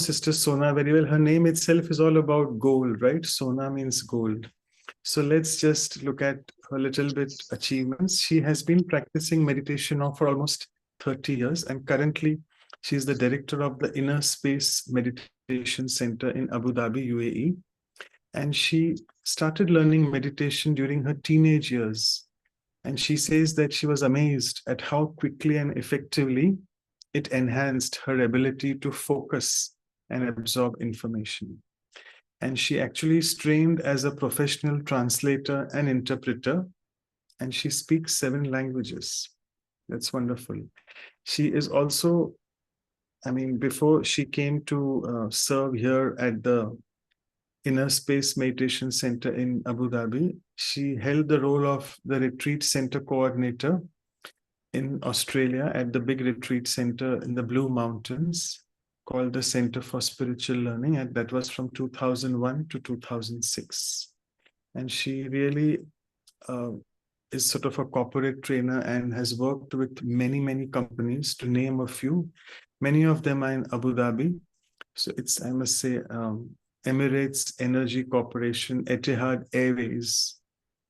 Sister Sona very well. Her name itself is all about gold, right? Sona means gold. So let's just look at her little bit achievements. She has been practicing meditation now for almost 30 years, and currently she is the director of the Inner Space Meditation Center in Abu Dhabi, UAE. And she started learning meditation during her teenage years. And she says that she was amazed at how quickly and effectively it enhanced her ability to focus and absorb information. And she actually is trained as a professional translator and interpreter, and she speaks 7 languages. That's wonderful. She is also, before she came to serve here at the Inner Space Meditation Center in Abu Dhabi, she held the role of the retreat center coordinator in Australia at the big retreat center in the Blue Mountains called the Center for Spiritual Learning, and that was from 2001 to 2006. And she really is sort of a corporate trainer and has worked with many, many companies, to name a few. Many of them are in Abu Dhabi. So it's, I must say, Emirates Energy Corporation, Etihad Airways,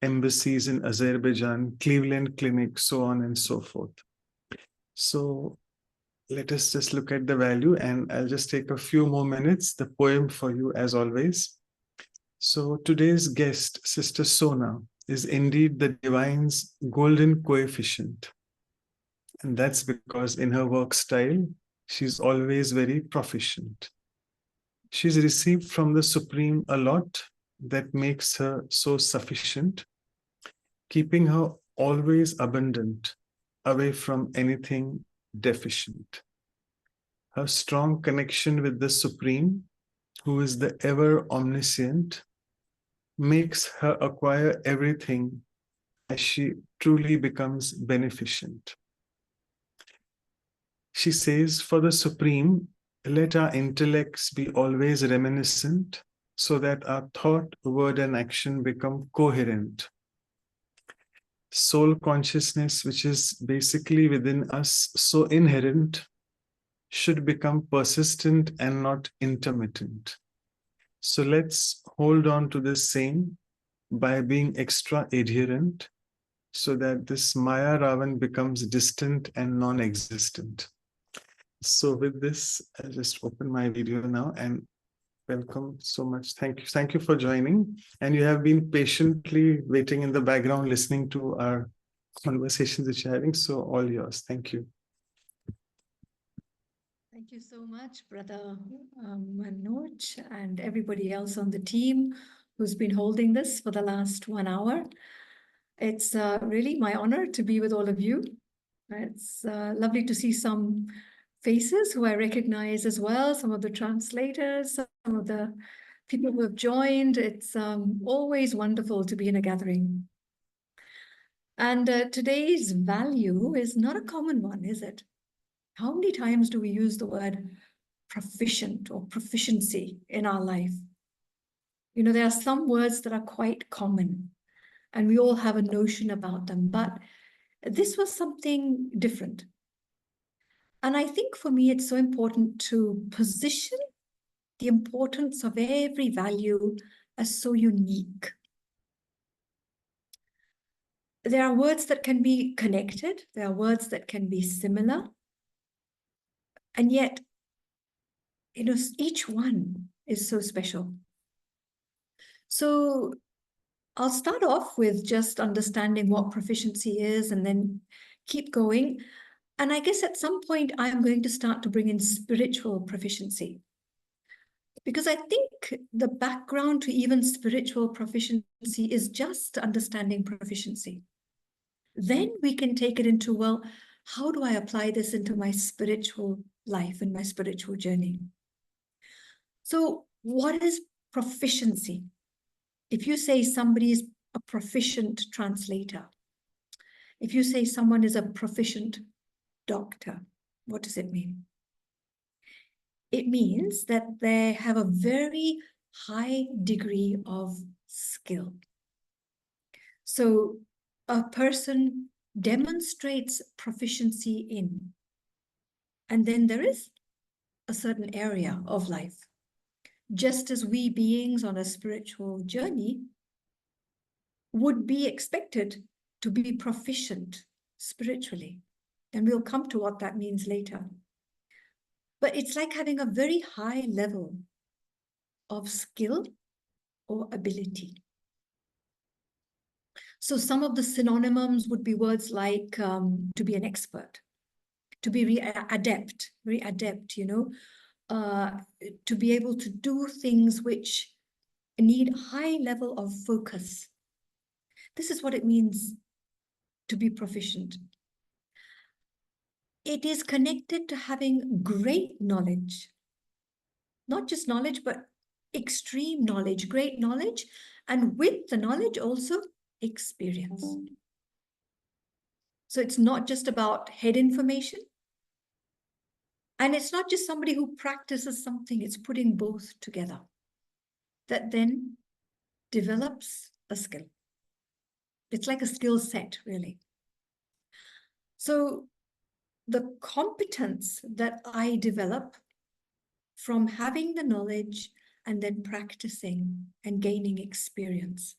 embassies in Azerbaijan, Cleveland Clinic, so on and so forth. So let us just look at the value, and I'll just take a few more minutes, the poem for you as always. So today's guest, Sister Sona, is indeed the divine's golden coefficient. And that's because in her work style, she's always very proficient. She's received from the Supreme a lot that makes her so sufficient, keeping her always abundant, away from anything deficient. Her strong connection with the Supreme, who is the ever omniscient, makes her acquire everything as she truly becomes beneficent. She says, for the Supreme, let our intellects be always reminiscent, so that our thought, word, and action become coherent. Soul consciousness, which is basically within us, so inherent, should become persistent and not intermittent. So let's hold on to this same by being extra adherent, so that this Maya Ravan becomes distant and non-existent. So with this, I'll just open my video now, and welcome so much. Thank you. Thank you for joining. And you have been patiently waiting in the background, listening to our conversations that you're having. So all yours. Thank you. Thank you so much, Brother Manoj, and everybody else on the team who's been holding this for the last 1 hour. It's really my honor to be with all of you. It's lovely to see some faces who I recognize as well, some of the translators, some of the people who have joined. It's always wonderful to be in a gathering. And today's value is not a common one, is it? How many times do we use the word proficient or proficiency in our life? You know, there are some words that are quite common and we all have a notion about them, but this was something different. And I think for me, it's so important to position the importance of every value as so unique. There are words that can be connected. There are words that can be similar. And yet, you know, each one is so special. So I'll start off with just understanding what proficiency is and then keep going. And I guess at some point, I'm going to start to bring in spiritual proficiency. Because I think the background to even spiritual proficiency is just understanding proficiency. Then we can take it into, well, how do I apply this into my spiritual life and my spiritual journey? So what is proficiency? If you say somebody is a proficient translator, if you say someone is a proficient doctor, what does it mean? It means that they have a very high degree of skill. So a person demonstrates proficiency in, and then there is a certain area of life. Just as we beings on a spiritual journey would be expected to be proficient spiritually. And we'll come to what that means later. But it's like having a very high level of skill or ability. So some of the synonyms would be words like to be an expert, to be very adept, you know, to be able to do things which need high level of focus. This is what it means to be proficient. It is connected to having great knowledge, not just knowledge, but extreme knowledge, great knowledge, and with the knowledge also experience. So it's not just about head information, and it's not just somebody who practices something, it's putting both together that then develops a skill. It's like a skill set, really. So the competence that I develop from having the knowledge and then practicing and gaining experience,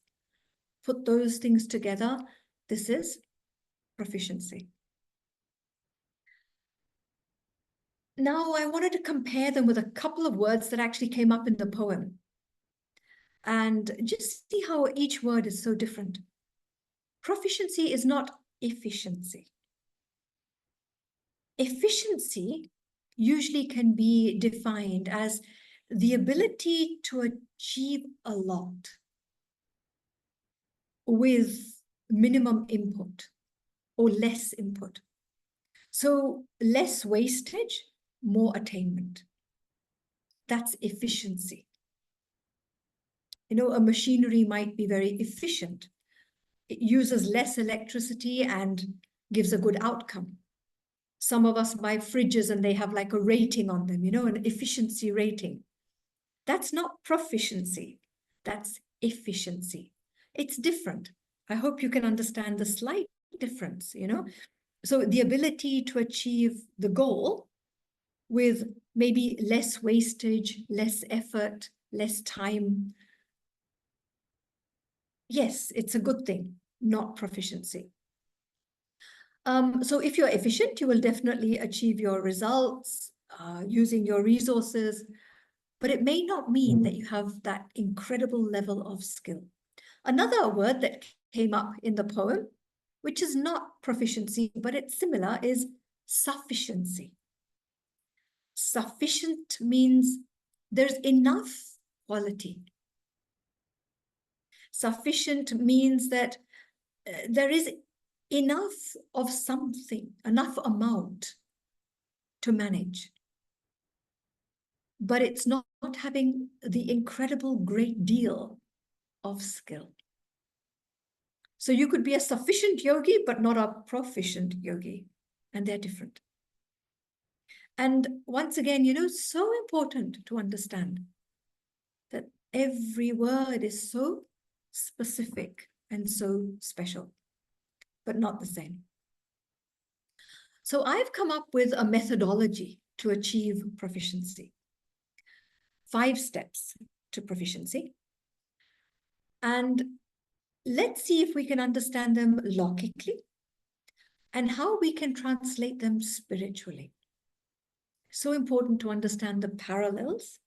put those things together, this is proficiency. Now, I wanted to compare them with a couple of words that actually came up in the poem and just see how each word is so different. Proficiency is not efficiency. Efficiency usually can be defined as the ability to achieve a lot with minimum input or less input. So less wastage, more attainment. That's efficiency. You know, a machinery might be very efficient. It uses less electricity and gives a good outcome. Some of us buy fridges and they have like a rating on them, you know, an efficiency rating. That's not proficiency. That's efficiency. It's different. I hope you can understand the slight difference, you know. So the ability to achieve the goal with maybe less wastage, less effort, less time. Yes, it's a good thing, not proficiency. So if you're efficient, you will definitely achieve your results using your resources, but it may not mean that you have that incredible level of skill. Another word that came up in the poem, which is not proficiency, but it's similar, is sufficiency. Sufficient means there's enough quality. Sufficient means that there is enough of something, enough amount to manage. But it's not having the incredible great deal of skill. So you could be a sufficient yogi, but not a proficient yogi, and they're different. And once again, you know, so important to understand that every word is so specific and so special, but not the same. So I've come up with a methodology to achieve proficiency. 5 steps to proficiency. And let's see if we can understand them logically and how we can translate them spiritually. So important to understand the parallels,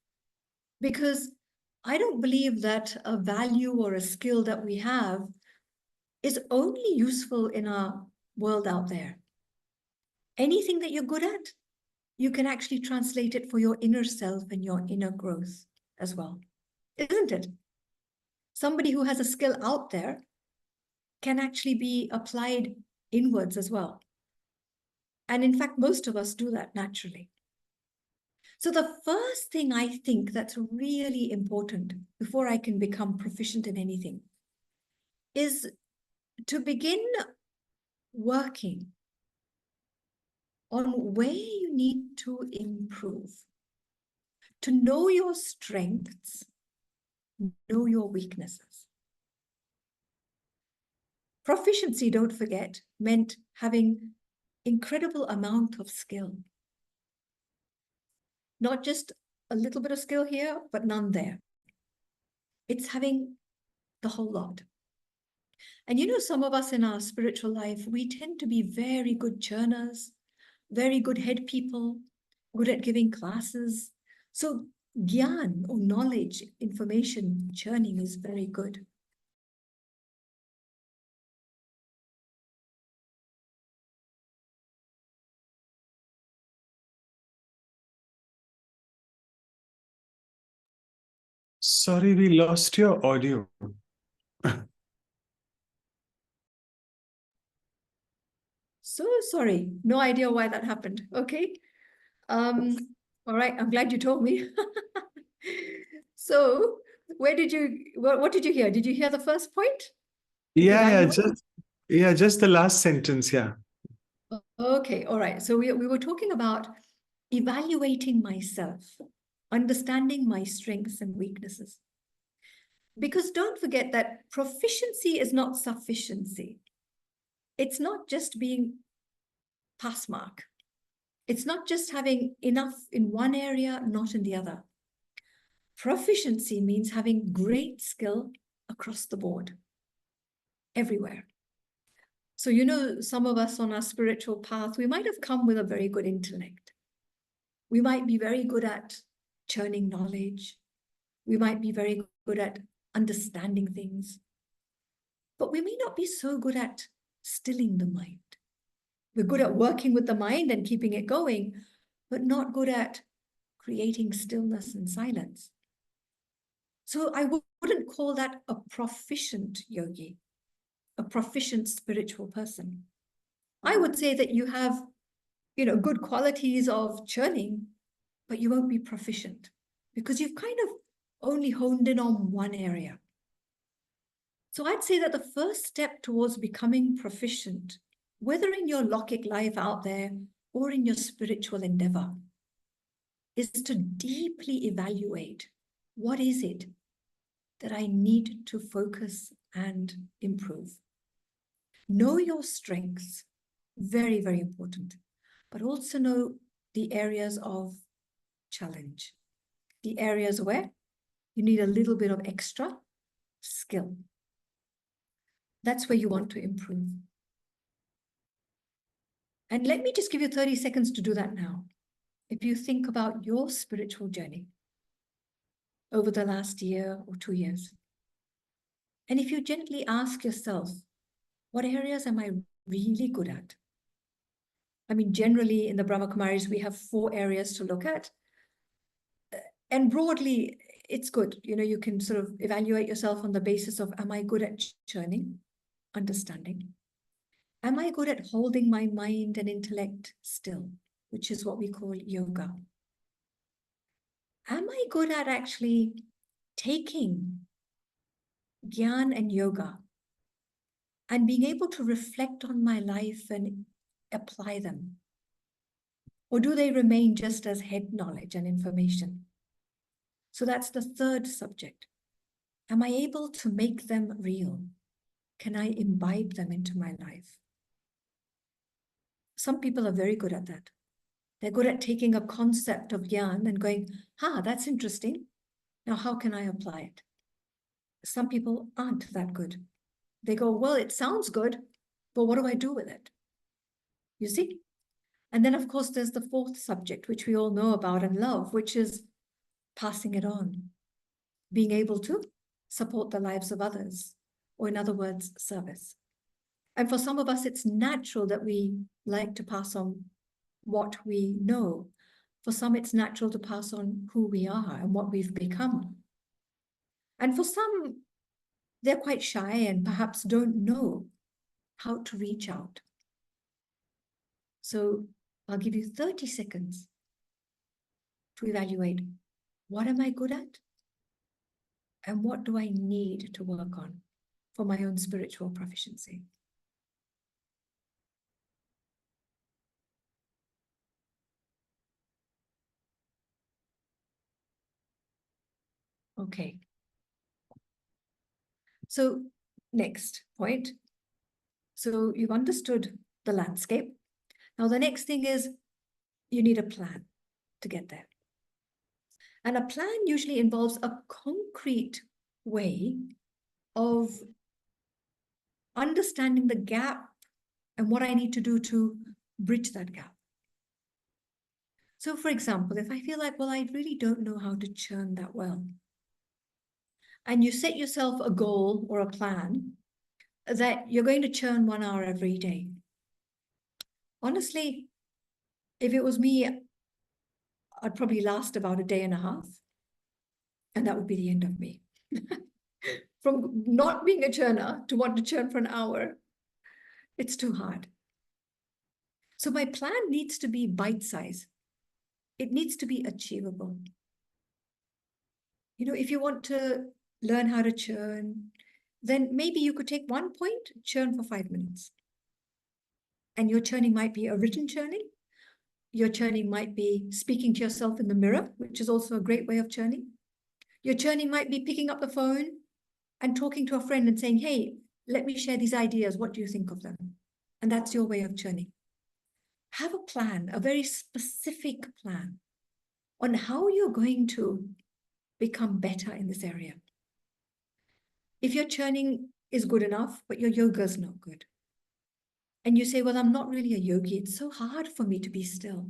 because I don't believe that a value or a skill that we have is only useful in our world out there. Anything that you're good at, you can actually translate it for your inner self and your inner growth as well, isn't it? Somebody who has a skill out there can actually be applied inwards as well. And in fact, most of us do that naturally. So the first thing I think that's really important before I can become proficient in anything is to begin working on where you need to improve, to know your strengths, know your weaknesses. Proficiency, don't forget, meant having incredible amount of skill. not just a little bit of skill here, but none there. It's having the whole lot. And you know, some of us in our spiritual life, we tend to be very good churners, very good head people, good at giving classes. So gyan or knowledge, information churning is very good. Sorry, we lost your audio. So sorry, no idea why that happened. Okay. All right, I'm glad you told me. So where did you, what did you hear? Did you hear the first point? Yeah, Evaluate? just the last sentence. Yeah. Okay, all right. So we were talking about evaluating myself, understanding my strengths and weaknesses. Because don't forget that proficiency is not sufficiency. It's not just being pass mark. It's not just having enough in one area, not in the other. Proficiency means having great skill across the board, everywhere. So, you know, some of us on our spiritual path, we might have come with a very good intellect. We might be very good at churning knowledge. We might be very good at understanding things. But we may not be so good at stilling the mind. We're good at working with the mind and keeping it going, but not good at creating stillness and silence. So I wouldn't call that a proficient yogi, a proficient spiritual person. I would say that you have, you know, good qualities of churning, but you won't be proficient because you've kind of only honed in on one area. So I'd say that the first step towards becoming proficient, whether in your Lokik life out there or in your spiritual endeavor, is to deeply evaluate what is it that I need to focus and improve. Know your strengths, very, very important, but also know the areas of challenge, the areas where you need a little bit of extra skill. That's where you want to improve. And let me just give you 30 seconds to do that now. If you think about your spiritual journey over the last year or 2 years, and if you gently ask yourself, what areas am I really good at? I mean, generally in the Brahma Kumaris, we have 4 areas to look at. And broadly, it's good. You know, you can sort of evaluate yourself on the basis of, am I good at churning, understanding? Am I good at holding my mind and intellect still, which is what we call yoga? Am I good at actually taking gyan and yoga and being able to reflect on my life and apply them? Or do they remain just as head knowledge and information? So that's the third subject. Am I able to make them real? Can I imbibe them into my life? Some people are very good at that. They're good at taking a concept of gyan and going, that's interesting. Now, how can I apply it? Some people aren't that good. They go, well, it sounds good, but what do I do with it? You see? And then, of course, there's the fourth subject, which we all know about and love, which is passing it on, being able to support the lives of others, or in other words, service. And for some of us, it's natural that we like to pass on what we know. For some, it's natural to pass on who we are and what we've become. And for some, they're quite shy and perhaps don't know how to reach out. So I'll give you 30 seconds to evaluate, what am I good at? And what do I need to work on for my own spiritual proficiency? Okay. So next point. So you've understood the landscape. Now the next thing is you need a plan to get there. And a plan usually involves a concrete way of understanding the gap and what I need to do to bridge that gap. So for example, if I feel like, well, I really don't know how to churn that well, and you set yourself a goal or a plan that you're going to churn 1 hour every day. Honestly, if it was me, I'd probably last about a day and a half, and that would be the end of me. From not being a churner to want to churn for an hour, it's too hard. So my plan needs to be bite-sized. It needs to be achievable. You know, if you want to learn how to churn, then maybe you could take 1 point, churn for 5 minutes. And your churning might be a written churning. Your churning might be speaking to yourself in the mirror, which is also a great way of churning. Your churning might be picking up the phone and talking to a friend and saying, hey, let me share these ideas. What do you think of them? And that's your way of churning. Have a plan, a very specific plan on how you're going to become better in this area. If your churning is good enough, but your yoga is not good, and you say, well, I'm not really a yogi, it's so hard for me to be still.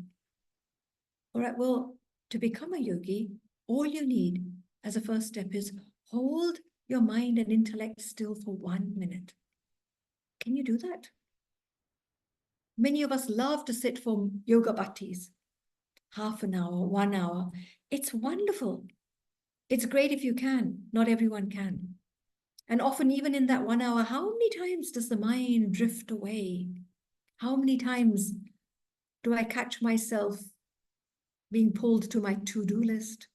All right, well, to become a yogi, all you need as a first step is hold your mind and intellect still for 1 minute. Can you do that? Many of us love to sit for yoga bhattis, half an hour, 1 hour. It's wonderful. It's great if you can. Not everyone can. And often even in that 1 hour, how many times does the mind drift away? How many times do I catch myself being pulled to my to-do list,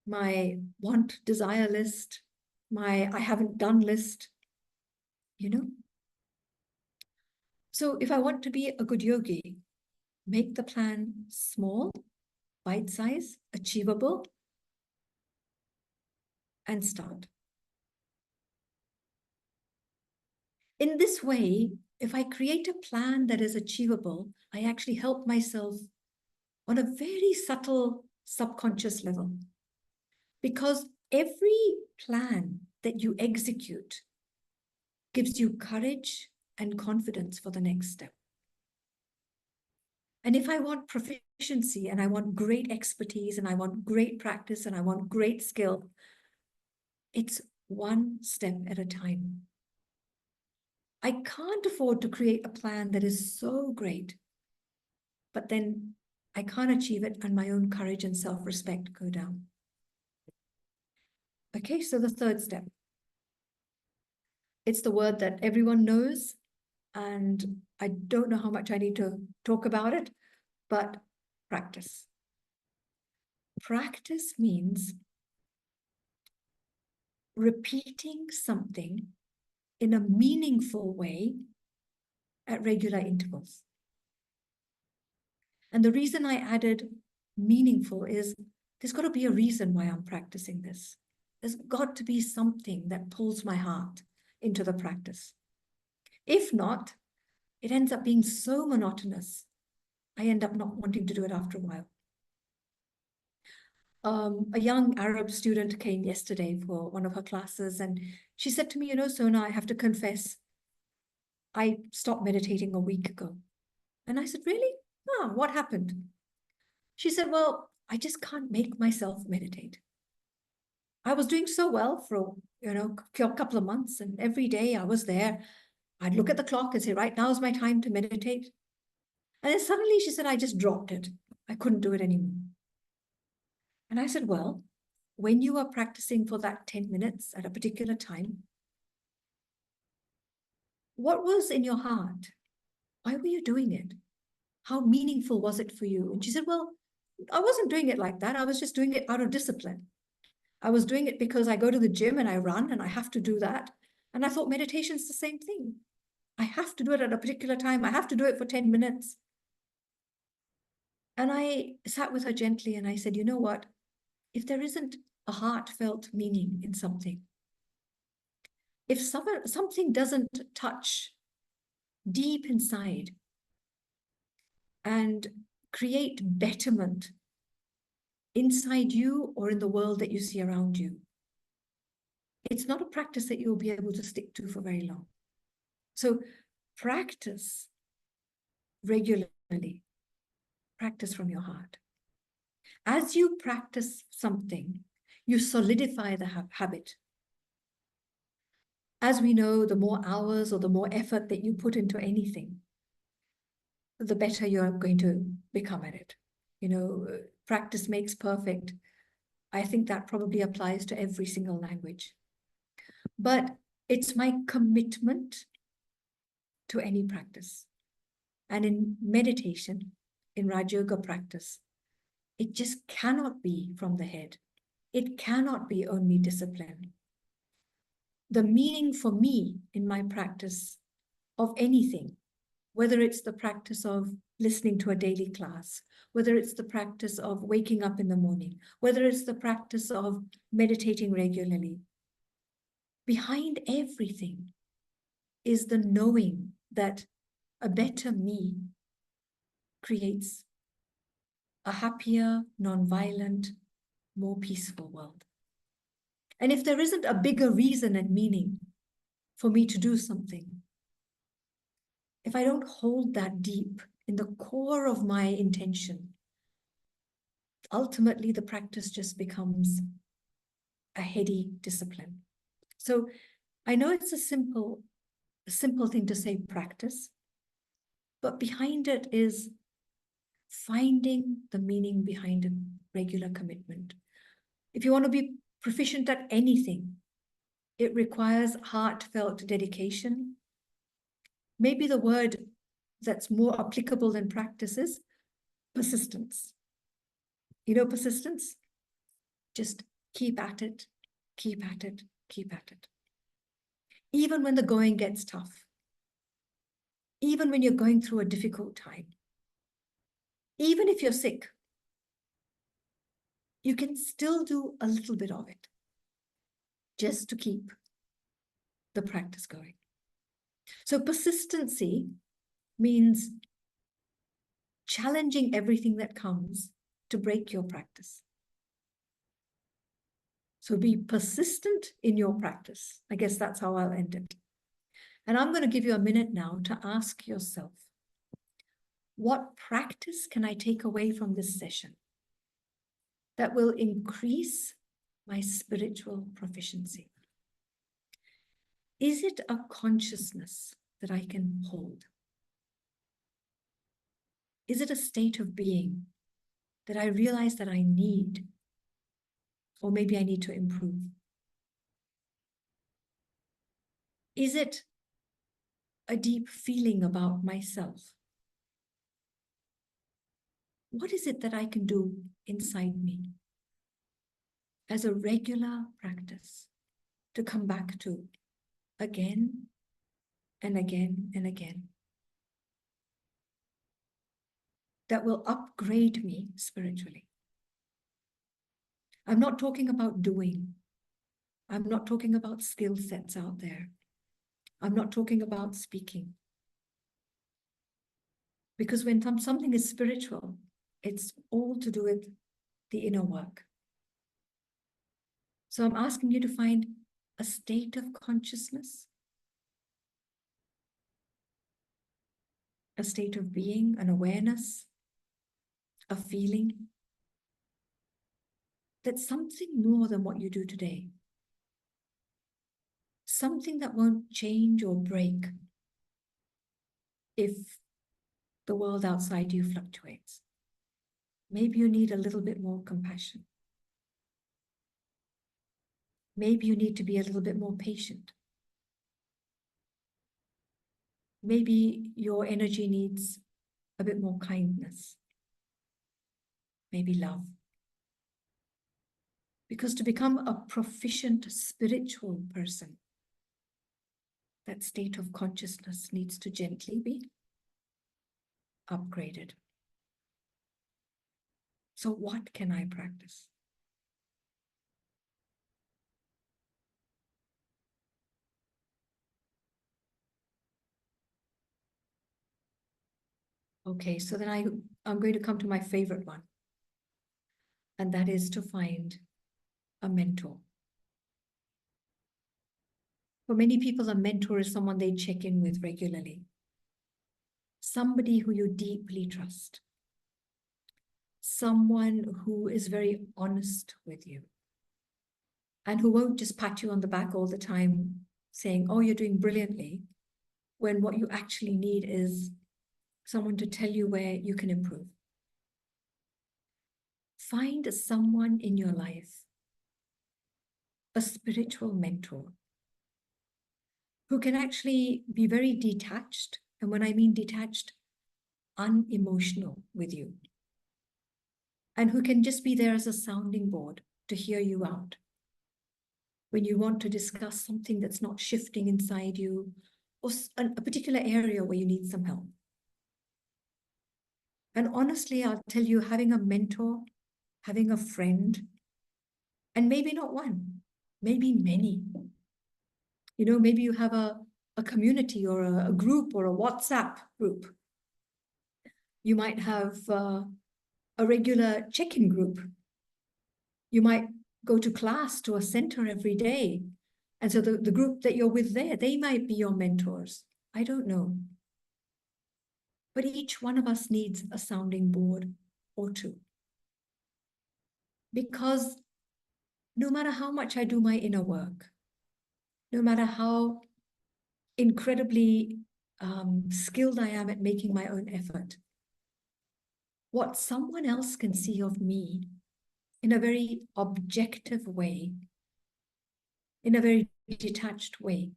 my want, desire list, my I haven't done list, you know? So if I want to be a good yogi, make the plan small, bite-sized, achievable, and start. In this way, if I create a plan that is achievable, I actually help myself on a very subtle subconscious level. Because every plan that you execute gives you courage and confidence for the next step. And if I want proficiency and I want great expertise and I want great practice and I want great skill, it's 1 step at a time. I can't afford to create a plan that is so great, but then I can't achieve it and my own courage and self-respect go down. Okay, so the 3rd step. It's the word that everyone knows, and I don't know how much I need to talk about it, but practice. Practice means repeating something in a meaningful way at regular intervals. And the reason I added meaningful is there's got to be a reason why I'm practicing this. There's got to be something that pulls my heart into the practice. If not, it ends up being so monotonous, I end up not wanting to do it after a while. A young Arab student came yesterday for one of her classes, and she said to me, you know, Sona, I have to confess, I stopped meditating a week ago. And I said, really? Ah, what happened? She said, well, I just can't make myself meditate. I was doing so well for, a couple of months, and every day I was there. I'd look at the clock and say, right, now's my time to meditate. And then suddenly she said, I just dropped it. I couldn't do it anymore. And I said, well, when you are practicing for that 10 minutes at a particular time, what was in your heart? Why were you doing it? How meaningful was it for you? And she said, well, I wasn't doing it like that. I was just doing it out of discipline. I was doing it because I go to the gym and I run and I have to do that. And I thought meditation is the same thing. I have to do it at a particular time. I have to do it for 10 minutes. And I sat with her gently and I said, you know what? If there isn't a heartfelt meaning in something, if something doesn't touch deep inside and create betterment inside you or in the world that you see around you. It's not a practice that you'll be able to stick to for very long. So practice regularly. Practice from your heart. As you practice something, you solidify the habit. As we know, the more hours or the more effort that you put into anything, the better you're going to become at it. You know, practice makes perfect. I think that probably applies to every single language. But it's my commitment to any practice. And in meditation, in Raj Yoga practice, it just cannot be from the head. It cannot be only discipline. The meaning for me in my practice of anything, whether it's the practice of listening to a daily class, whether it's the practice of waking up in the morning, whether it's the practice of meditating regularly, behind everything is the knowing that a better me creates a happier, non-violent, more peaceful world. And if there isn't a bigger reason and meaning for me to do something, if I don't hold that deep in the core of my intention, ultimately the practice just becomes a heady discipline. So I know it's a simple thing to say practice, but behind it is finding the meaning behind a regular commitment. If you want to be proficient at anything, it requires heartfelt dedication. Maybe the word that's more applicable than practice is persistence. You know, persistence? Just keep at it, keep at it, keep at it. Even when the going gets tough, even when you're going through a difficult time, even if you're sick, you can still do a little bit of it just to keep the practice going. So persistency means challenging everything that comes to break your practice. So be persistent in your practice. I guess that's how I'll end it. And I'm going to give you a minute now to ask yourself, what practice can I take away from this session that will increase my spiritual proficiency? Is it a consciousness that I can hold? Is it a state of being that I realize that I need, or maybe I need to improve? Is it a deep feeling about myself? What is it that I can do inside me as a regular practice to come back to again and again and again, that will upgrade me spiritually? I'm not talking about doing. I'm not talking about skill sets out there. I'm not talking about speaking. Because when something is spiritual, it's all to do with the inner work. So I'm asking you to find a state of consciousness, a state of being, an awareness, a feeling that's something more than what you do today. Something that won't change or break if the world outside you fluctuates. Maybe you need a little bit more compassion. Maybe you need to be a little bit more patient. Maybe your energy needs a bit more kindness. Maybe love. Because to become a proficient spiritual person, that state of consciousness needs to gently be upgraded. So what can I practice? Okay, so then I'm going to come to my favorite one. and that is to find a mentor. For many people, a mentor is someone they check in with regularly. Somebody who you deeply trust. Someone who is very honest with you. And who won't just pat you on the back all the time saying, oh, you're doing brilliantly, when what you actually need is someone to tell you where you can improve. Find someone in your life, a spiritual mentor, who can actually be very detached. And when I mean detached, unemotional with you. And who can just be there as a sounding board to hear you out. When you want to discuss something that's not shifting inside you, or a particular area where you need some help. And honestly, I'll tell you, having a mentor, having a friend, and maybe not one, maybe many. You know, maybe you have a community or a group or a WhatsApp group. You might have a regular check-in group. You might go to class, to a center every day. And so the group that you're with there, they might be your mentors. I don't know. But each one of us needs a sounding board or two. Because no matter how much I do my inner work, no matter how incredibly skilled I am at making my own effort, what someone else can see of me in a very objective way, in a very detached way,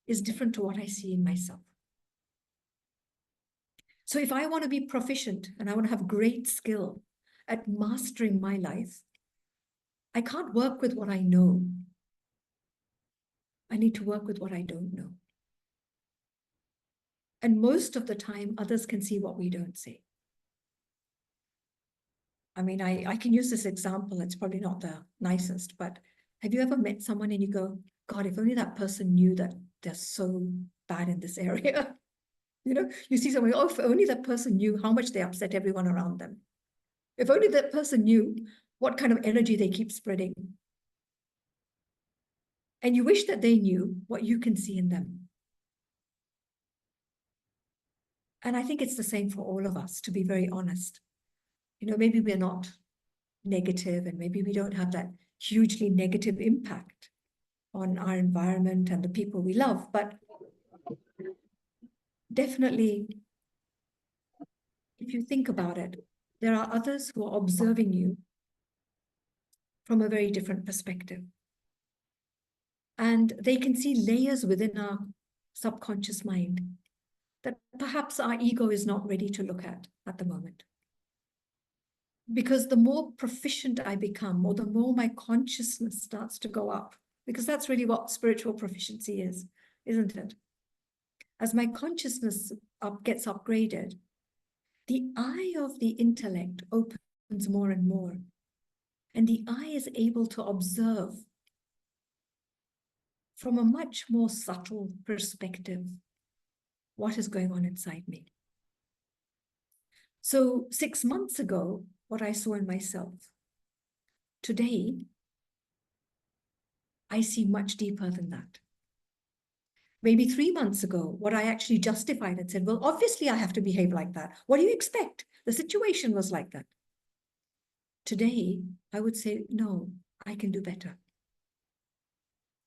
is different to what I see in myself. So if I want to be proficient and I want to have great skill at mastering my life, I can't work with what I know. I need to work with what I don't know. And most of the time, others can see what we don't see. I mean, I can use this example. It's probably not the nicest, but have you ever met someone and you go, God, if only that person knew that they're so bad in this area. You know, you see someone, oh, if only that person knew how much they upset everyone around them. If only that person knew what kind of energy they keep spreading. And you wish that they knew what you can see in them. And I think it's the same for all of us, to be very honest. You know, maybe we're not negative and maybe we don't have that hugely negative impact on our environment and the people we love, but definitely, if you think about it, there are others who are observing you from a very different perspective. And they can see layers within our subconscious mind that perhaps our ego is not ready to look at the moment. Because the more proficient I become, or the more my consciousness starts to go up, because that's really what spiritual proficiency is, isn't it? As my consciousness gets upgraded, the eye of the intellect opens more and more. And the eye is able to observe from a much more subtle perspective what is going on inside me. So 6 months ago, what I saw in myself, today, I see much deeper than that. Maybe 3 months ago, what I actually justified and said, well, obviously I have to behave like that. What do you expect? The situation was like that. Today, I would say, no, I can do better.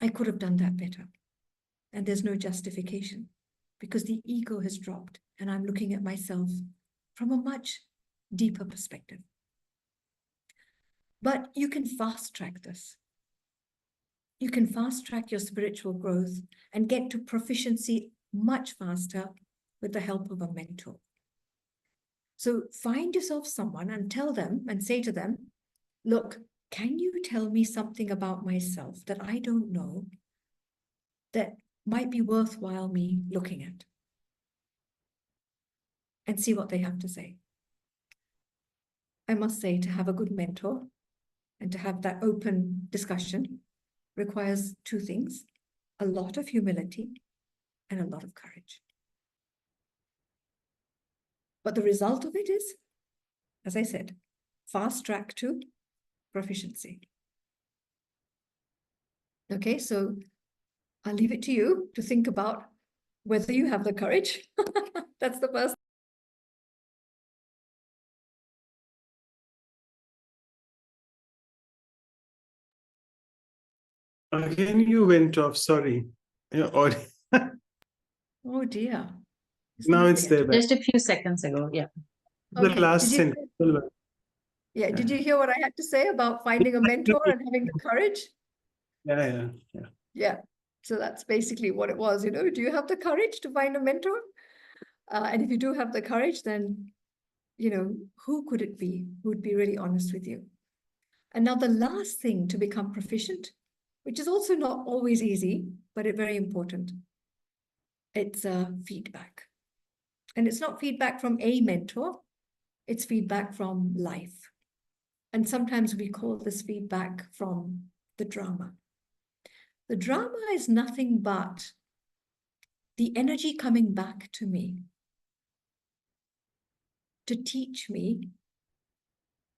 I could have done that better. And there's no justification because the ego has dropped and I'm looking at myself from a much deeper perspective. But you can fast track this. You can fast track your spiritual growth and get to proficiency much faster with the help of a mentor. So find yourself someone and tell them and say to them, look, can you tell me something about myself that I don't know that might be worthwhile me looking at? And see what they have to say. I must say, to have a good mentor and to have that open discussion requires 2 things, a lot of humility and a lot of courage. But the result of it is, as I said, fast track to proficiency? Okay, so I'll leave it to you to think about whether you have the courage. That's the first. Again, you went off. Sorry. Or Oh dear. now it's there. Back. Just a few seconds ago. Yeah. The Okay. last sentence. Yeah. Did you hear what I had to say about finding a mentor and having the courage? Yeah. Yeah. So that's basically what it was. Do you have the courage to find a mentor? And if you do have the courage, then, who could it be who would be really honest with you? And now the last thing to become proficient, which is also not always easy, but it's very important. It's feedback. And it's not feedback from a mentor, it's feedback from life. And sometimes we call this feedback from the drama. The drama is nothing but the energy coming back to me to teach me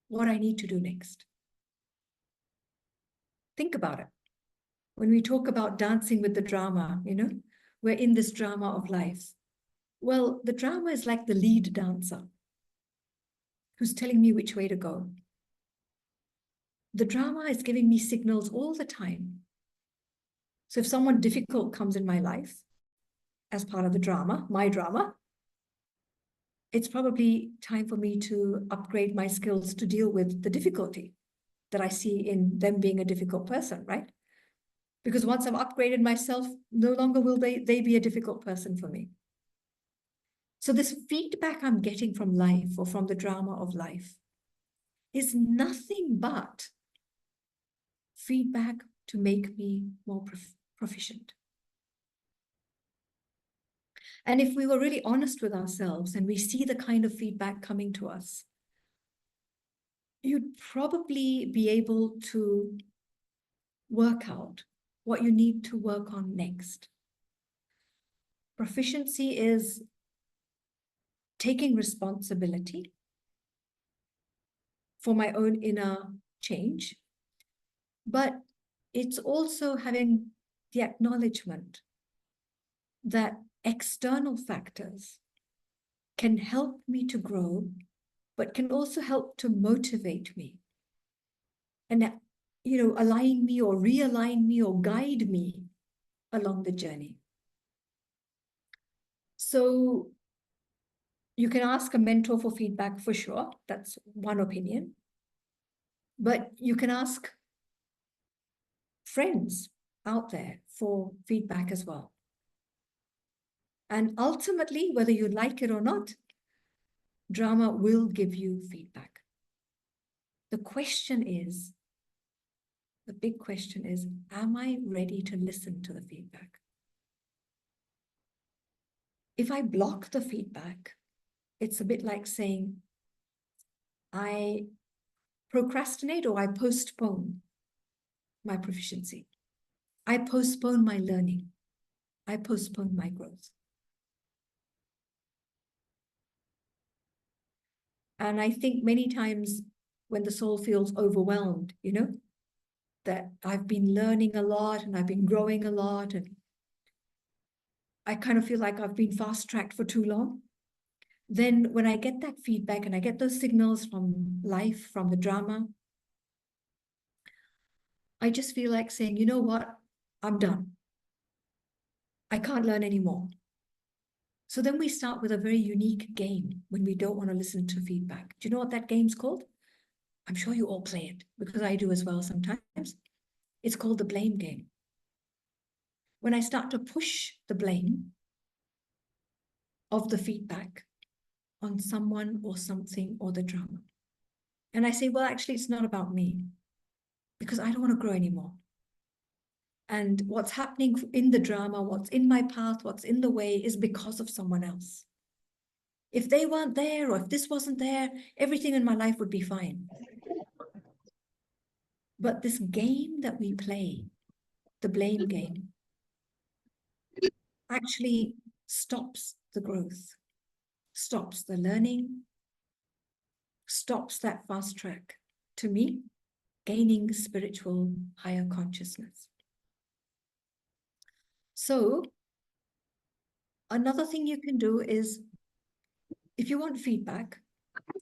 what I need to do next. Think about it. When we talk about dancing with the drama, we're in this drama of life. Well, the drama is like the lead dancer who's telling me which way to go. The drama is giving me signals all the time. So if someone difficult comes in my life as part of the drama, my drama, it's probably time for me to upgrade my skills to deal with the difficulty that I see in them being a difficult person, right? Because once I've upgraded myself, no longer will they be a difficult person for me. So this feedback I'm getting from life or from the drama of life is nothing but feedback to make me more proficient. And if we were really honest with ourselves and we see the kind of feedback coming to us, you'd probably be able to work out what you need to work on next. Proficiency is taking responsibility for my own inner change, but it's also having the acknowledgement that external factors can help me to grow, but can also help to motivate me and, align me or realign me or guide me along the journey. So you can ask a mentor for feedback for sure. That's one opinion. But you can ask friends out there for feedback as well. And ultimately, whether you like it or not, drama will give you feedback. The big question is, am I ready to listen to the feedback? If I block the feedback, it's a bit like saying, I procrastinate or I postpone my proficiency. I postpone my learning. I postpone my growth. And I think many times when the soul feels overwhelmed, that I've been learning a lot and I've been growing a lot and I kind of feel like I've been fast-tracked for too long. Then when I get that feedback and I get those signals from life, from the drama, I just feel like saying, you know what? I'm done. I can't learn anymore. So then we start with a very unique game when we don't want to listen to feedback. Do you know what that game's called? I'm sure you all play it because I do as well sometimes. It's called the blame game. When I start to push the blame of the feedback on someone or something or the drama. And I say, well, actually, it's not about me because I don't want to grow anymore. And what's happening in the drama, what's in my path, what's in the way is because of someone else. If they weren't there or if this wasn't there, everything in my life would be fine. But this game that we play, the blame game, actually stops the growth, stops the learning, stops that fast track to me, gaining spiritual higher consciousness. So another thing you can do is, if you want feedback,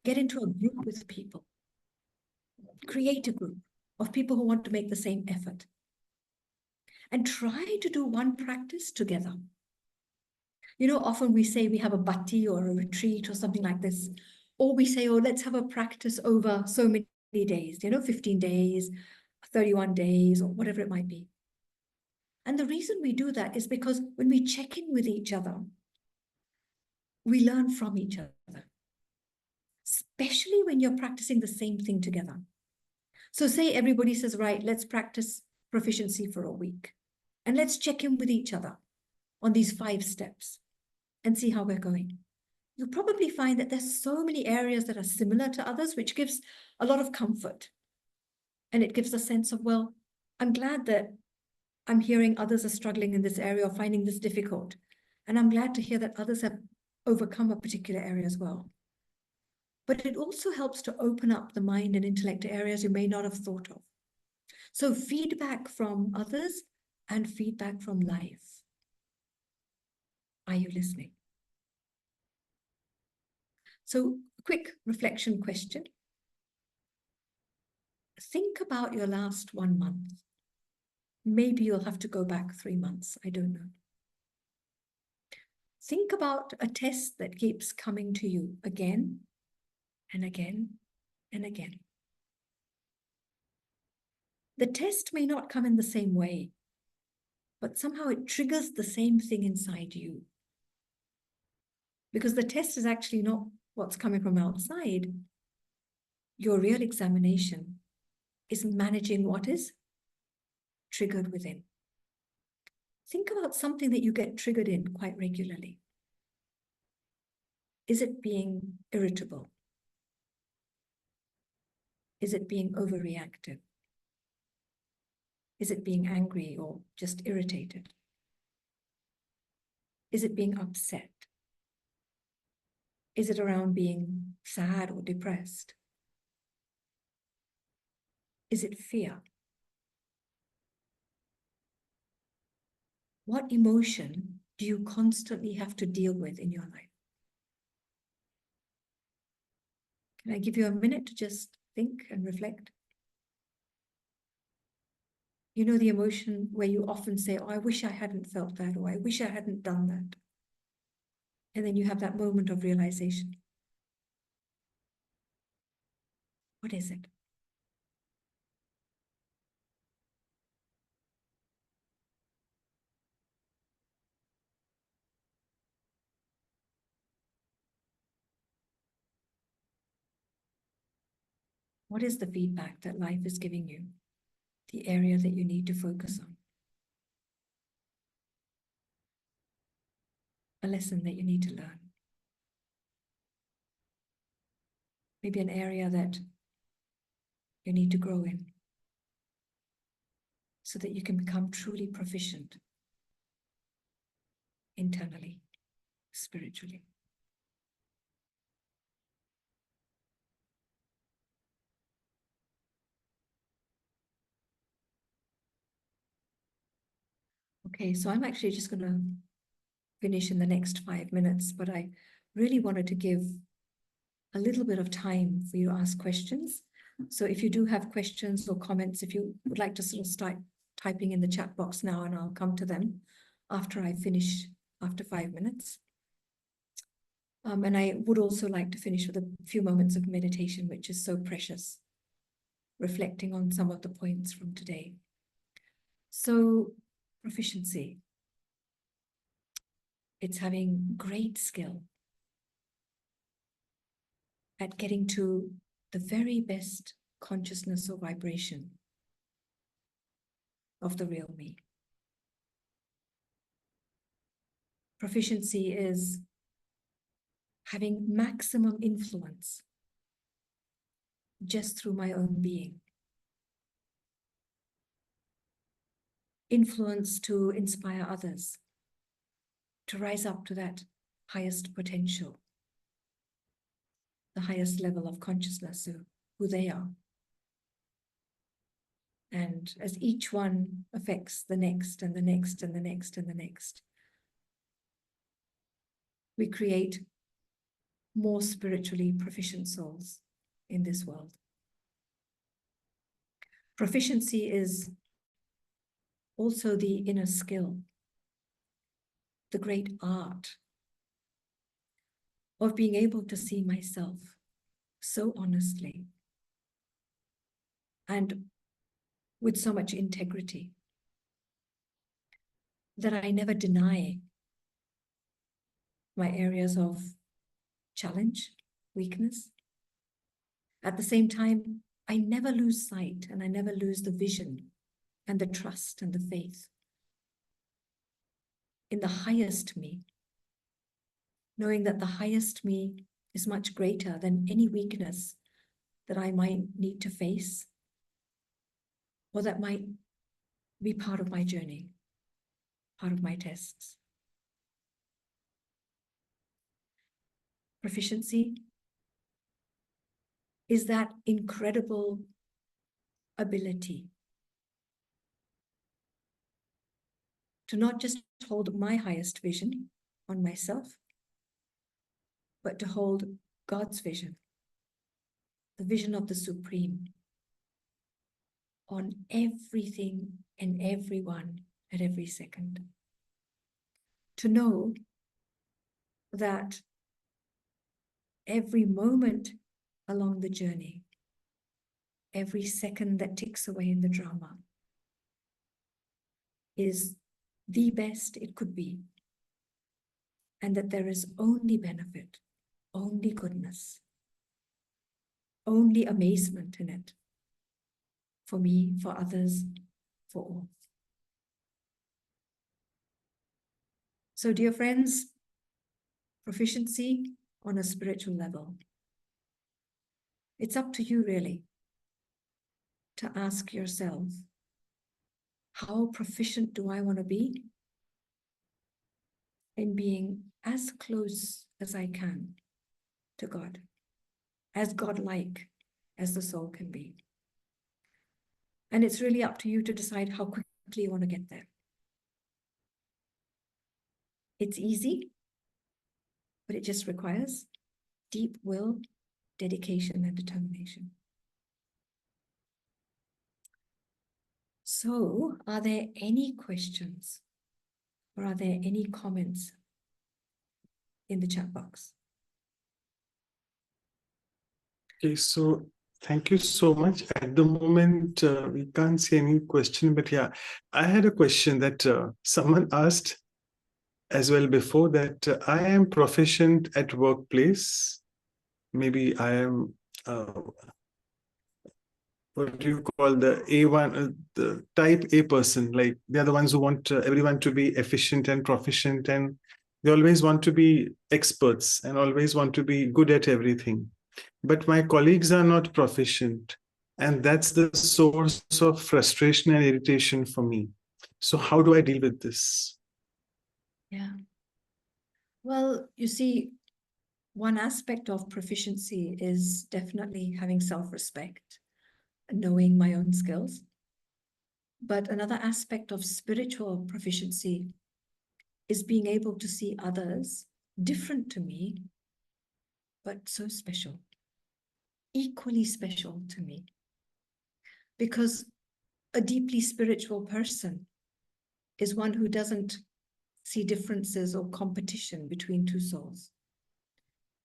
get into a group with people. Create a group of people who want to make the same effort. And try to do one practice together. You know, often we say we have a bhatti or a retreat or something like this. Or we say, oh, let's have a practice over so many days, 15 days, 31 days, or whatever it might be. And the reason we do that is because when we check in with each other, we learn from each other, especially when you're practicing the same thing together. So say everybody says, right, let's practice proficiency for a week. And let's check in with each other on these 5 steps and see how we're going. You'll probably find that there's so many areas that are similar to others, which gives a lot of comfort. And it gives a sense of, well, I'm glad that I'm hearing others are struggling in this area or finding this difficult. And I'm glad to hear that others have overcome a particular area as well. But it also helps to open up the mind and intellect to areas you may not have thought of. So feedback from others and feedback from life. Are you listening? So, quick reflection question. Think about your last 1 month. Maybe you'll have to go back 3 months. I don't know. Think about a test that keeps coming to you again and again and again. The test may not come in the same way, but somehow it triggers the same thing inside you. Because the test is actually not what's coming from outside. Your real examination is managing what is triggered within. Think about something that you get triggered in quite regularly. Is it being irritable? Is it being overreactive? Is it being angry or just irritated? Is it being upset? Is it around being sad or depressed? Is it fear? What emotion do you constantly have to deal with in your life? Can I give you a minute to just think and reflect? You know the emotion where you often say, oh, I wish I hadn't felt that, or I wish I hadn't done that. And then you have that moment of realization. What is it? What is the feedback that life is giving you? The area that you need to focus on? A lesson that you need to learn? Maybe an area that you need to grow in so that you can become truly proficient internally, spiritually. Okay, so I'm actually just going to finish in the next 5 minutes, but I really wanted to give a little bit of time for you to ask questions. So if you do have questions or comments, if you would like to sort of start typing in the chat box now, and I'll come to them after I finish, after 5 minutes. And I would also like to finish with a few moments of meditation, which is so precious, reflecting on some of the points from today. So, proficiency. It's having great skill at getting to the very best consciousness or vibration of the real me. Proficiency is having maximum influence just through my own being. Influence to inspire others to rise up to that highest potential, the highest level of consciousness of who they are. And as each one affects the next and the next and the next and the next, we create more spiritually proficient souls in this world. Proficiency is also the inner skill, the great art of being able to see myself so honestly and with so much integrity that I never deny my areas of challenge, weakness. At the same time, I never lose sight and I never lose the vision and the trust and the faith in the highest me, knowing that the highest me is much greater than any weakness that I might need to face or that might be part of my journey, part of my tests. Proficiency is that incredible ability to not just hold my highest vision on myself, but to hold God's vision, the vision of the Supreme, on everything and everyone at every second. To know that every moment along the journey, every second that ticks away in the drama, is the best it could be, and that there is only benefit, only goodness, only amazement in it, for me, for others, for all. So, dear friends, proficiency on a spiritual level. It's up to you, really, to ask yourself, how proficient do I want to be in being as close as I can to God, as God-like as the soul can be? And it's really up to you to decide how quickly you want to get there. It's easy, but it just requires deep will, dedication, and determination. So, are there any questions or are there any comments in the chat box? Okay, so thank you so much. At the moment, we can't see any question, but yeah, I had a question that someone asked as well before, that I am proficient at workplace. Maybe I am, what do you call the A1, the type A person, like they're the ones who want everyone to be efficient and proficient, and they always want to be experts and always want to be good at everything. But my colleagues are not proficient, and that's the source of frustration and irritation for me. So how do I deal with this? Yeah. Well, you see, one aspect of proficiency is definitely having self-respect, knowing my own skills. But another aspect of spiritual proficiency is being able to see others different to me, but so special, equally special to me. Because a deeply spiritual person is one who doesn't see differences or competition between two souls.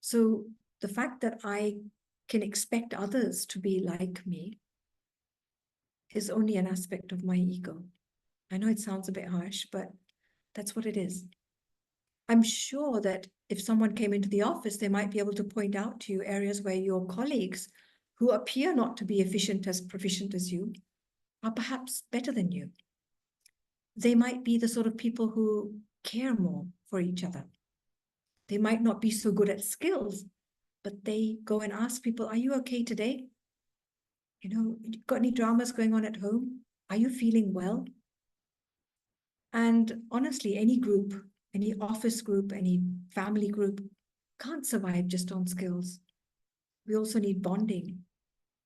So the fact that I can expect others to be like me is only an aspect of my ego. I know it sounds a bit harsh, but that's what it is. I'm sure that if someone came into the office, they might be able to point out to you areas where your colleagues, who appear not to be proficient as you, are perhaps better than you. They might be the sort of people who care more for each other. They might not be so good at skills, but they go and ask people, are you okay today? You know, got any dramas going on at home? Are you feeling well? And honestly, any group, any office group, any family group can't survive just on skills. We also need bonding.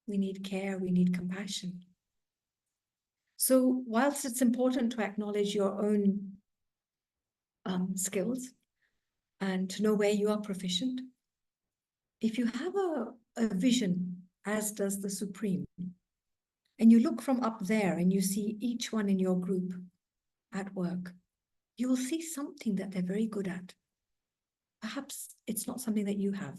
We need care. We need compassion. So whilst it's important to acknowledge your own skills and to know where you are proficient, if you have a vision, as does the Supreme, and you look from up there and you see each one in your group at work, you will see something that they're very good at. Perhaps it's not something that you have.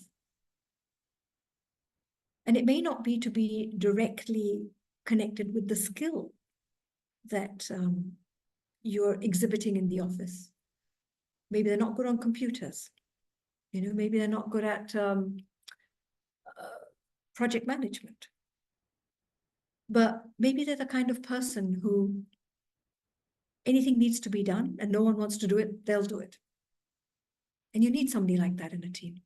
And it may not be to be directly connected with the skill that you're exhibiting in the office. Maybe they're not good on computers. You know, maybe they're not good at project management. But maybe they're the kind of person who anything needs to be done and no one wants to do it, they'll do it. And you need somebody like that in a team.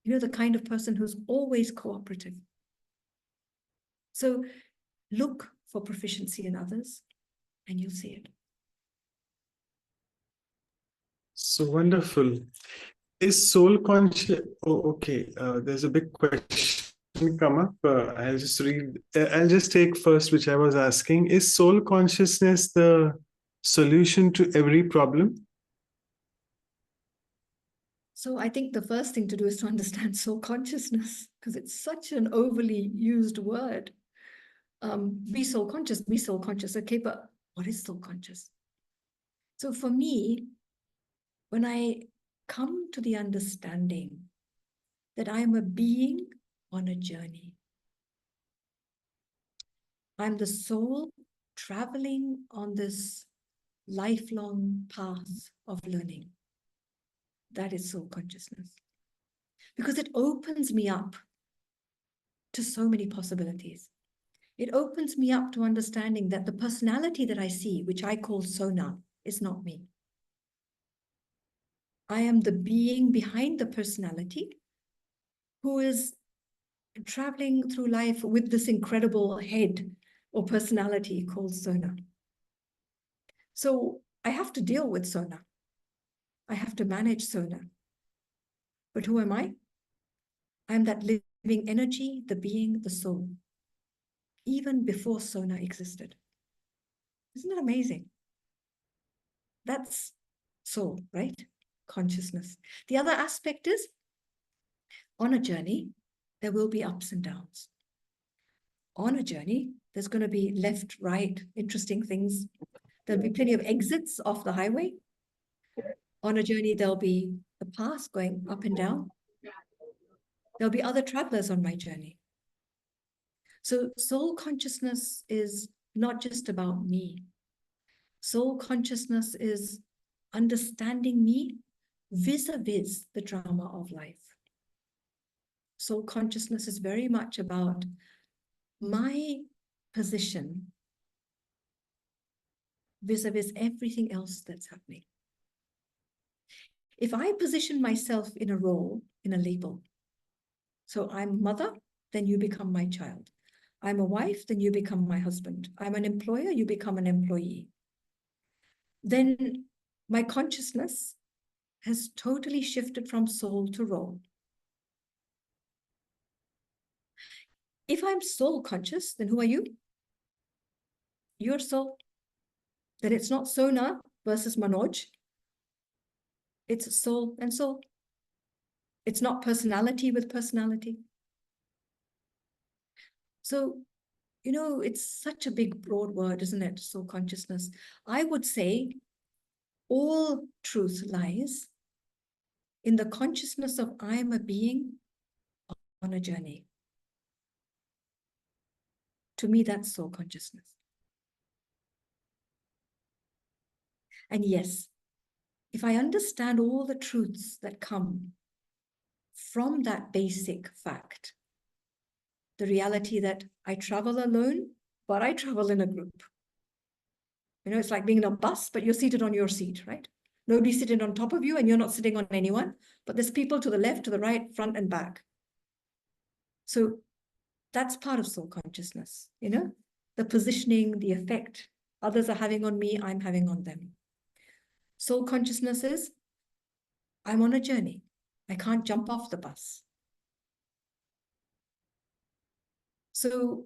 You know, the kind of person who's always cooperative. So look for proficiency in others and you'll see it. So wonderful. Is soul conscious? Oh, okay. There's a big question come up. I'll just read. I'll just take first, which I was asking. Is soul consciousness the solution to every problem? So I think the first thing to do is to understand soul consciousness, because it's such an overly used word. Be soul conscious, be soul conscious. Okay, but what is soul conscious? So for me, when I come to the understanding that I am a being on a journey, I'm the soul traveling on this lifelong path of learning. That is soul consciousness. Because it opens me up to so many possibilities. It opens me up to understanding that the personality that I see, which I call Sona, is not me. I am the being behind the personality who is traveling through life with this incredible head or personality called Sona. So I have to deal with Sona. I have to manage Sona. But who am I? I'm that living energy, the being, the soul, even before Sona existed. Isn't that amazing? That's soul, right? Consciousness. The other aspect is, on a journey, there will be ups and downs. On a journey, there's going to be left, right, interesting things. There'll be plenty of exits off the highway. On a journey, there'll be the path going up and down. There'll be other travelers on my journey. So soul consciousness is not just about me. Soul consciousness is understanding me vis-a-vis the drama of life. Soul consciousness is very much about my position vis-a-vis everything else that's happening. If I position myself in a role, in a label, so I'm mother, then you become my child. I'm a wife, then you become my husband. I'm an employer, you become an employee. Then my consciousness has totally shifted from soul to role. If I'm soul conscious, then who are you? You're soul. Then it's not Sona versus Manoj. It's soul and soul. It's not personality with personality. So, you know, it's such a big, broad word, isn't it? Soul consciousness. I would say all truth lies in the consciousness of I am a being on a journey. To me, that's soul consciousness. And yes, if I understand all the truths that come from that basic fact, the reality that I travel alone, but I travel in a group. You know, it's like being in a bus, but you're seated on your seat, right? Nobody's sitting on top of you and you're not sitting on anyone, but there's people to the left, to the right, front and back. So that's part of soul consciousness, you know, the positioning, the effect others are having on me, I'm having on them. Soul consciousness is, I'm on a journey. I can't jump off the bus. So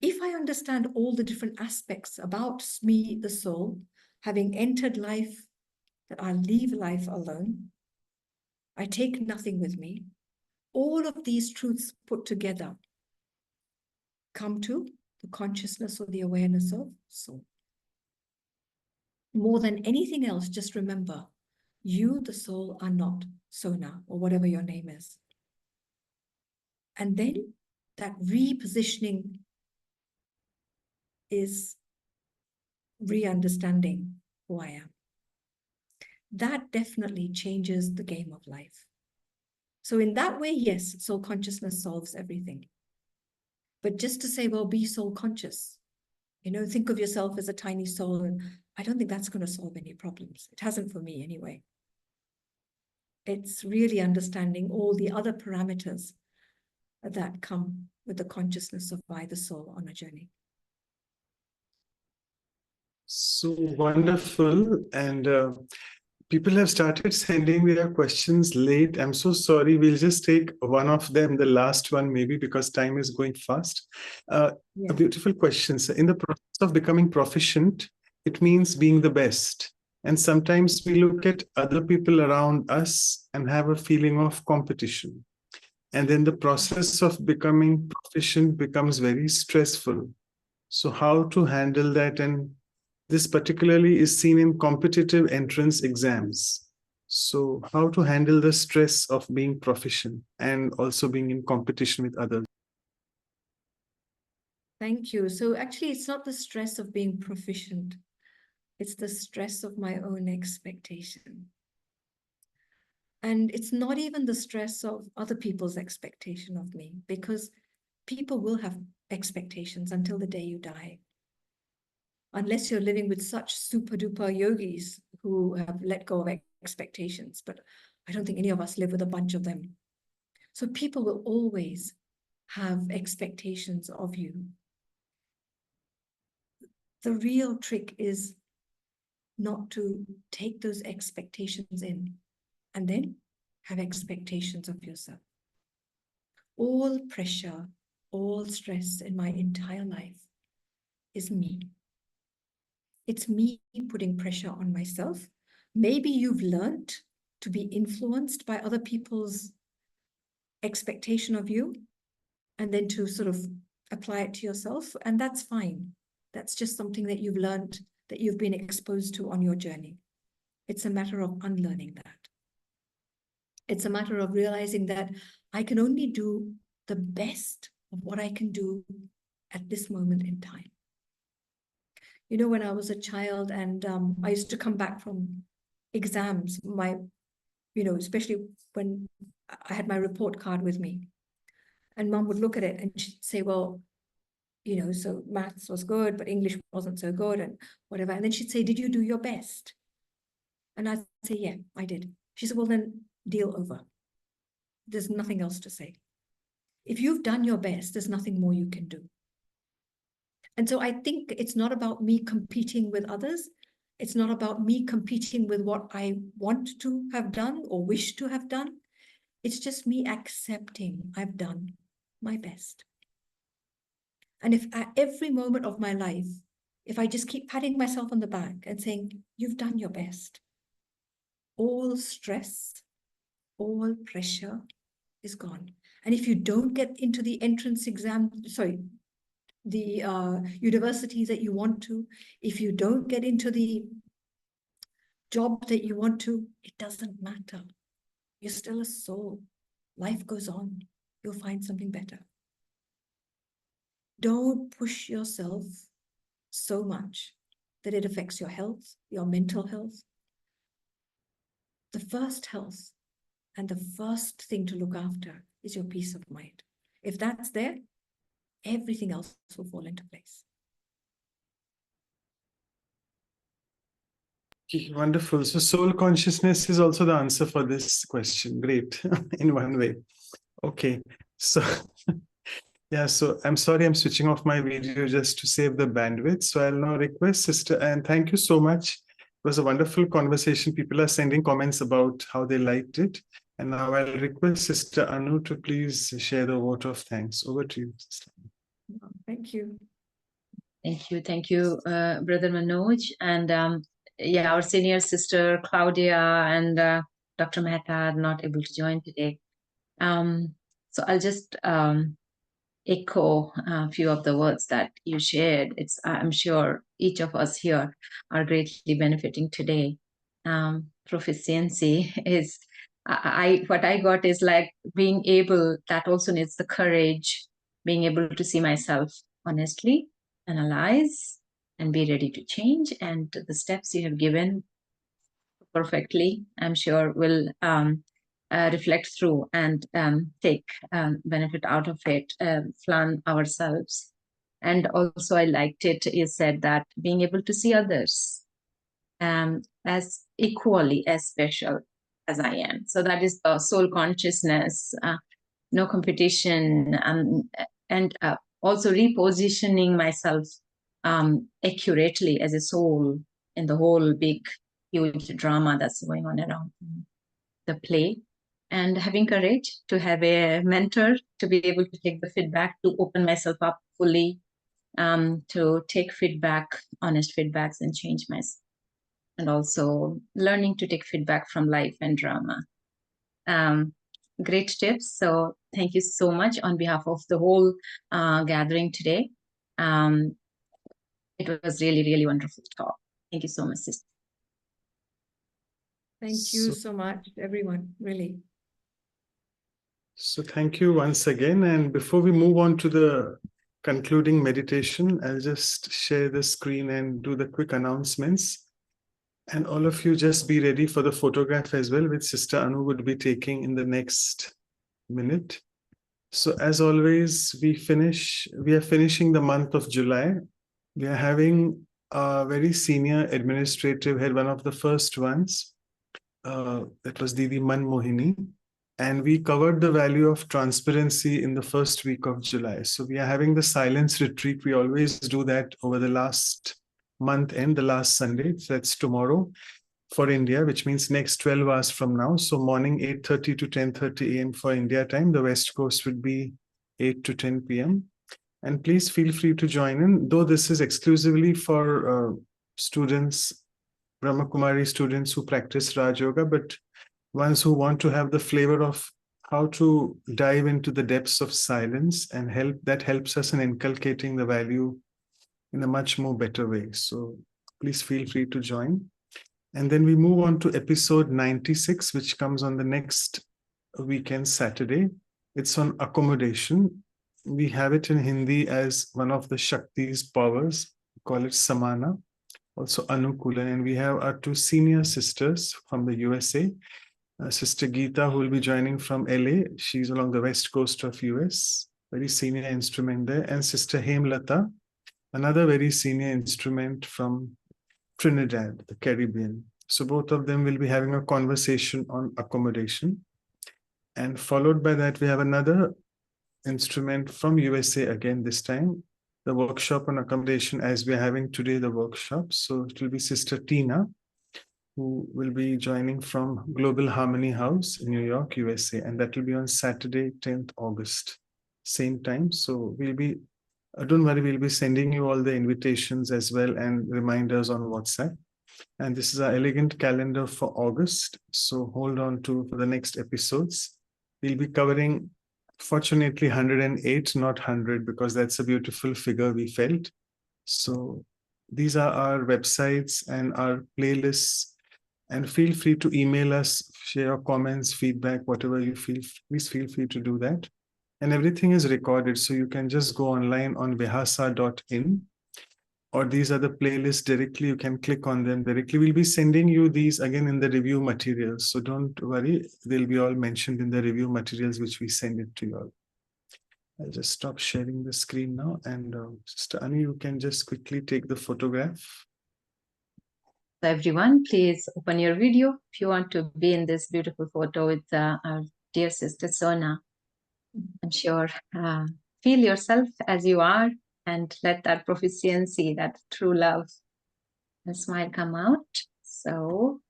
if I understand all the different aspects about me, the soul, having entered life, that I leave life alone, I take nothing with me, all of these truths put together come to the consciousness or the awareness of soul. More than anything else, just remember, you, the soul, are not Sona or whatever your name is. And then that repositioning is re-understanding who I am. That definitely changes the game of life. So in that way, yes, soul consciousness solves everything. But just to say, well, be soul conscious, think of yourself as a tiny soul, and I don't think that's going to solve any problems. It hasn't for me anyway. It's really understanding all the other parameters that come with the consciousness of I, the soul, on a journey. So wonderful. And people have started sending their questions late. I'm so sorry. We'll just take one of them, the last one, maybe, because time is going fast. A beautiful question. So in the process of becoming proficient, it means being the best. And sometimes we look at other people around us and have a feeling of competition. And then the process of becoming proficient becomes very stressful. So how to handle that? And this particularly is seen in competitive entrance exams. So how to handle the stress of being proficient and also being in competition with others? Thank you. So actually, it's not the stress of being proficient. It's the stress of my own expectation. And it's not even the stress of other people's expectation of me, because people will have expectations until the day you die. Unless you're living with such super duper yogis who have let go of expectations. But I don't think any of us live with a bunch of them. So people will always have expectations of you. The real trick is not to take those expectations in and then have expectations of yourself. All pressure, all stress in my entire life is me. It's me putting pressure on myself. Maybe you've learned to be influenced by other people's expectation of you and then to sort of apply it to yourself. And that's fine. That's just something that you've learned, that you've been exposed to on your journey. It's a matter of unlearning that. It's a matter of realizing that I can only do the best of what I can do at this moment in time. When I was a child and I used to come back from exams, especially when I had my report card with me, and Mum would look at it and she'd say, well, so maths was good, but English wasn't so good and whatever. And then she'd say, did you do your best? And I'd say, yeah, I did. She said, well, then deal over. There's nothing else to say. If you've done your best, there's nothing more you can do. And so I think it's not about me competing with others. It's not about me competing with what I want to have done or wish to have done. It's just me accepting I've done my best. And if at every moment of my life, if I just keep patting myself on the back and saying, you've done your best, all stress, all pressure is gone. And if you don't get into the entrance exam, the university that you want to, if you don't get into the job that you want to, it doesn't matter. You're still a soul. Life goes on. You'll find something better. Don't push yourself so much that it affects your health, your mental health. The first health and the first thing to look after is your peace of mind. If that's there, everything else will fall into place. Wonderful. So soul consciousness is also the answer for this question. Great. In one way. Okay. So yeah, so I'm sorry, I'm switching off my video just to save the bandwidth. So I'll now request Sister, and thank you so much. It was a wonderful conversation. People are sending comments about how they liked it. And now I'll request Sister Anu to please share the vote of thanks. Over to you, Sister. Thank you. Thank you, Brother Manoj, and yeah, our senior sister Claudia and Dr. Mehta are not able to join today. So I'll just echo a few of the words that you shared. I'm sure each of us here are greatly benefiting today. Proficiency is, what I got is like being able, that also needs the courage, being able to see myself honestly, analyze, and be ready to change. And the steps you have given perfectly, I'm sure will reflect through and take benefit out of it, plan ourselves. And also I liked it, you said that being able to see others as equally as special as I am. So that is the soul consciousness, no competition, and also repositioning myself accurately as a soul in the whole big, huge drama that's going on around the play. And having courage to have a mentor, to be able to take the feedback, to open myself up fully, to take feedback, honest feedbacks, and change myself. And also learning to take feedback from life and drama. Great tips. So thank you so much on behalf of the whole gathering today. It was really, really wonderful talk. Thank you so much, sister. Thank you so much, everyone, really. So thank you once again. And before we move on to the concluding meditation, I'll just share the screen and do the quick announcements. And all of you just be ready for the photograph as well, which Sister Anu would be taking in the next minute. So as always, we are finishing the month of July. We are having a very senior administrative head, one of the first ones. That was Didi Manmohini. And we covered the value of transparency in the first week of July. So we are having the silence retreat. We always do that over the last month end, the last Sunday. So that's tomorrow for India, which means next 12 hours from now. So morning 8:30 to 10:30 a.m. for India time. The West Coast would be 8 to 10 p.m. And please feel free to join in, though this is exclusively for students, Brahma Kumari students who practice Raj Yoga, but ones who want to have the flavor of how to dive into the depths of silence and helps us in inculcating the value in a much more better way. So please feel free to join. And then we move on to episode 96, which comes on the next weekend, Saturday. It's on accommodation. We have it in Hindi as one of the Shakti's powers. We call it Samana, also Anukula. And we have our two senior sisters from the USA. Sister Geeta, who will be joining from LA. She's along the west coast of US, very senior instrument there. And Sister Hemlata, another very senior instrument from Trinidad, the Caribbean. So both of them will be having a conversation on accommodation. And followed by that, we have another instrument from USA again this time, the workshop on accommodation as we're having today the workshop. So it will be Sister Tina, who will be joining from Global Harmony House in New York, USA. And that will be on Saturday, 10th August, same time. So don't worry, we'll be sending you all the invitations as well and reminders on WhatsApp. And this is our elegant calendar for August. So hold on for the next episodes. We'll be covering, fortunately, 108, not 100, because that's a beautiful figure we felt. So these are our websites and our playlists. And feel free to email us, share your comments, feedback, whatever you feel, please feel free to do that. And everything is recorded, so you can just go online on vihasa.in, or these are the playlists directly. You can click on them directly. We'll be sending you these again in the review materials. So don't worry, they'll be all mentioned in the review materials, which we send it to you all. I'll just stop sharing the screen now. And Sister Ani, you can just quickly take the photograph. So everyone, please open your video if you want to be in this beautiful photo with our dear sister Sona. I'm sure feel yourself as you are and let that proficiency, that true love and smile come out. So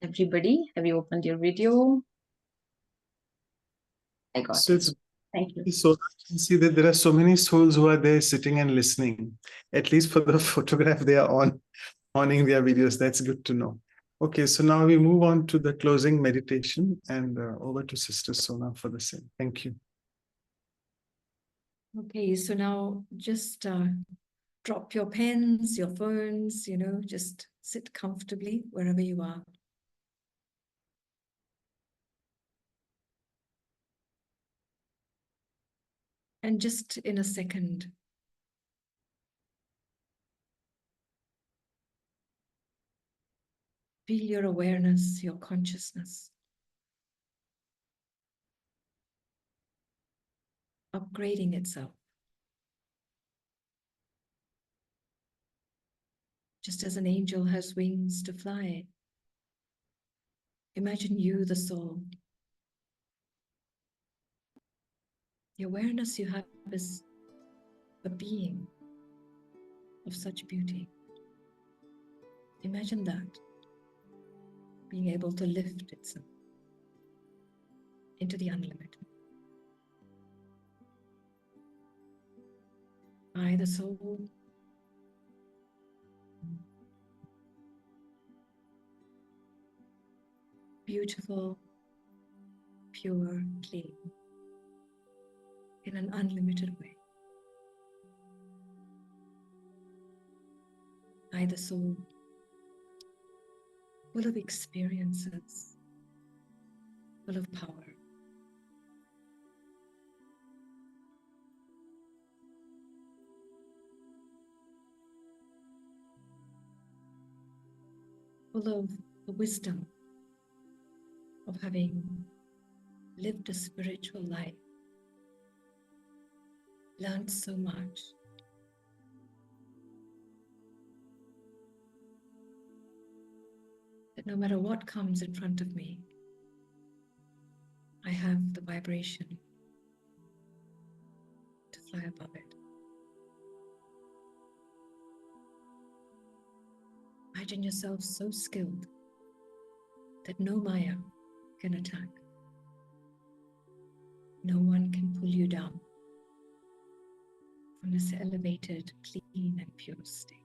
everybody, have you opened your video? I got So it. Thank you. So you see that there are so many souls who are there sitting and listening. At least for the photograph, they are owning their videos. That's good to know. Okay, so now we move on to the closing meditation, and over to Sister Sona for the same. Thank you. Okay, so now just drop your pens, your phones, just sit comfortably wherever you are. And just in a second, feel your awareness, your consciousness upgrading itself. Just as an angel has wings to fly, imagine you, the soul. The awareness you have is a being of such beauty. Imagine that, being able to lift itself into the unlimited. I, the soul, beautiful, pure, clean, in an unlimited way. I, the soul, full of experiences, full of power. Full of the wisdom of having lived a spiritual life, learned so much. That no matter what comes in front of me, I have the vibration to fly above it. Imagine yourself so skilled that no Maya can attack. No one can pull you down from this elevated, clean and pure state.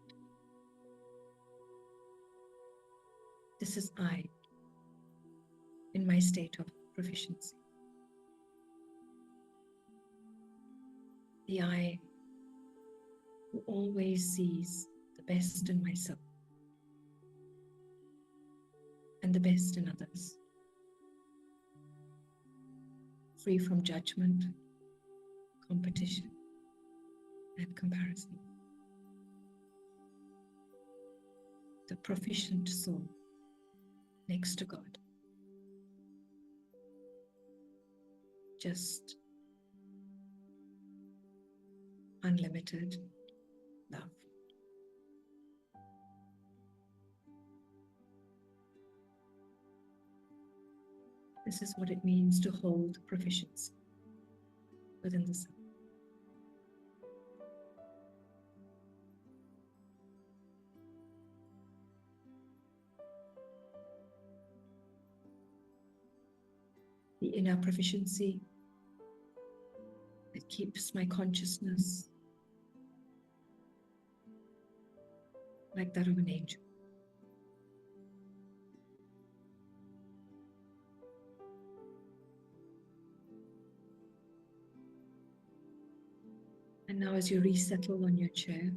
This is I in my state of proficiency. The I who always sees the best in myself and the best in others. Free from judgment, competition, and comparison. The proficient soul next to God. Just unlimited love. This is what it means to hold proficiency within the self. The inner proficiency that keeps my consciousness like that of an angel. And now as you resettle on your chair,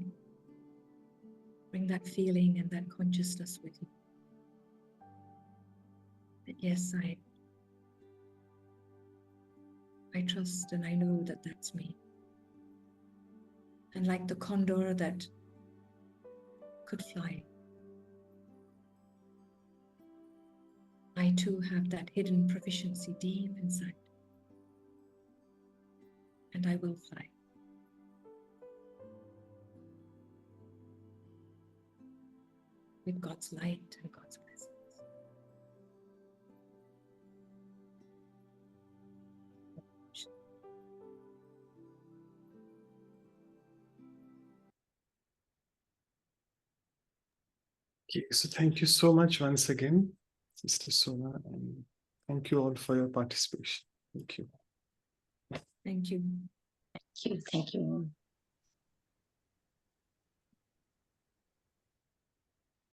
bring that feeling and that consciousness with you. That yes, I trust and I know that that's me. And like the condor that could fly, I too have that hidden proficiency deep inside. And I will fly. With God's light and God's presence. Okay, so thank you so much once again, Sister Sona, and thank you all for your participation. Thank you. Thank you. Thank you. Thank you.